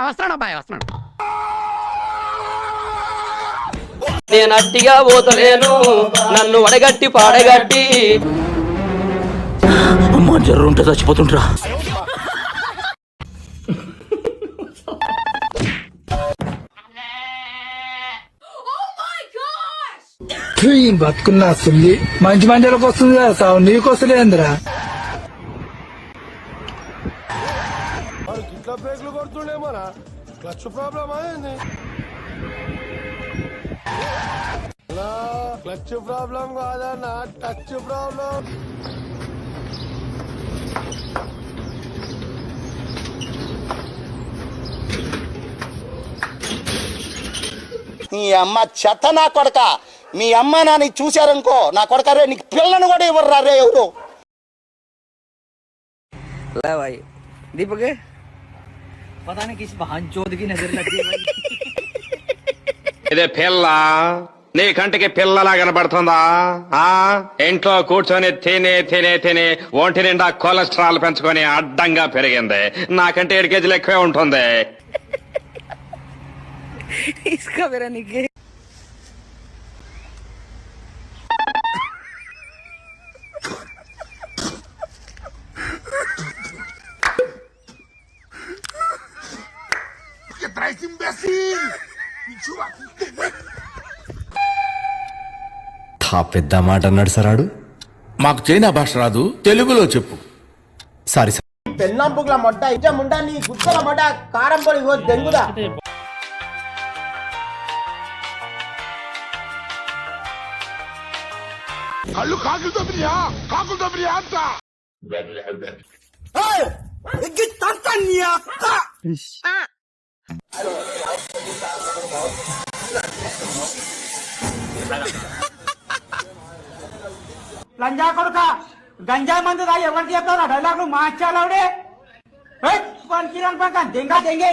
వస్తున్నాడు అబ్బాయి వస్తున్నాడు. నేను అట్టిగా పోతలేను నన్ను వడగట్టి పాడగట్టి అమ్మ జర్రు ఉంటే చచ్చిపోతుంటరా. బతుకున్నా వస్తుంది మంచి మందిలకు వస్తుంది కదా సావు నీకు వస్తలేదురా. ఇట్లా బ్రేక్లు కొడుతుండే మన క్లచ్ ప్రాబ్లమ్ అయింది. క్లచ్ ప్రాబ్లం కాదన్నా టచ్ ప్రాబ్లం. నీ అమ్మ చెత్త నా కొడక. మీ అమ్మ నాని చూశారనుకో నా కొడక రే నీకు పిల్లను కూడా ఇవ్వరు రే ఎవరు. दीपक पता नहीं किस बहन चोद की नजर लगी है। ఇదే పిల్ల నీ కంటికి పిల్లలా కనబడుతుందా? ఇంట్లో కూర్చొని తినే తినే తినే ఒంటి నిండా కొలెస్ట్రాల్ పెంచుకొని అడ్డంగా పెరిగింది. నాకంటే 7 కేజీలు ఎక్కువే ఉంటుంది. इसका मेरा निके పెద్ద మాట అన్నాడు సరాడు. మాకు చైనా భాష రాదు, తెలుగులో చెప్పు. Sorry sir. పెళ్ళంపుకుల మొట్ట ఇచ్చ ముండా నీ గుత్తల మొట్ట కారం పొడి దెంగుదా. కళ్ళు కాకులతో బిర్యా కాకులతో బిర్యా అంత లంజా కొడుక గంజా మంది రా ఎవరికి చెప్తారా డైలాగ్ నువ్వు మార్చాలవుడే. కిరణ్ పక్క దెంగా దెంగే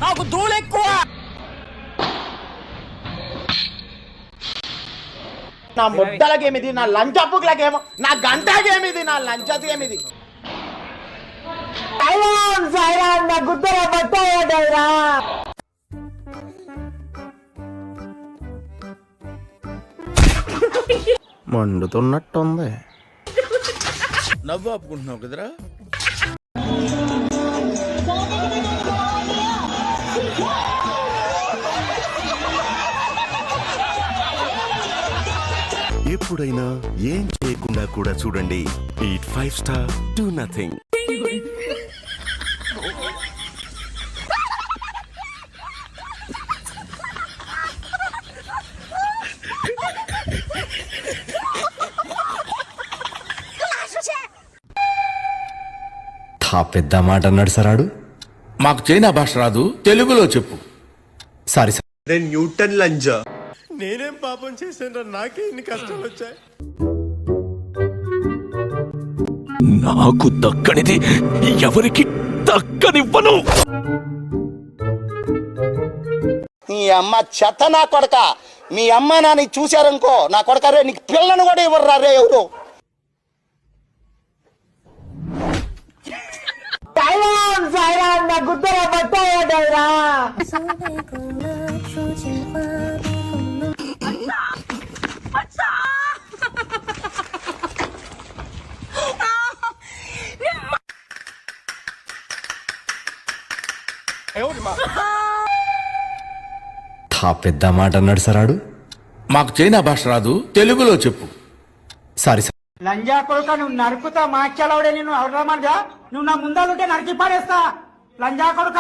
నాకు ధూళి ఎక్కువ. నా ముద్దలకేమిది, నా లంచప్పులకేమో, నా గంటకేమిది, నా లంచకేమిది. నా గుద్దల బట్టరా మండుతున్నట్టుంది. నవ్వు ఆపుకుంటున్నావు కదరా. ఎప్పుడైనా ఏం చేయకుండా కూడా చూడండి. Eat 5 star do nothing. పెద్ద మాట అన్నాడు సరాడు. మాకు చైనా భాష రాదు, తెలుగులో చెప్పు. Sorry sir. న్యూటన్ లంజా నేనేం పాపం చేశాను నాకే ఇన్ని కష్టాలు వచ్చాయి. నాకు దక్కనిది ఎవరికి దక్కనివ్వను. నీ అమ్మ చెత్త నా కొడక. మీ అమ్మ నాని చూశారనుకో నా కొడక రే నీకు పిల్లను కూడా ఇవ్వరు రే ఎవరు. నా గుద్దల బట్టరా పెద్ద మాట అన్నాడు సరాడు. మాకు చైనా భాష రాదు, తెలుగులో చెప్పు. Sorry sir. లంజా కొడుక నువ్వు నరుకుతా మార్చాలవుడే. నేను అవసరమా నువ్వు నా ముందలుంటే నరికి పాడేస్తా. లంజా కొడుక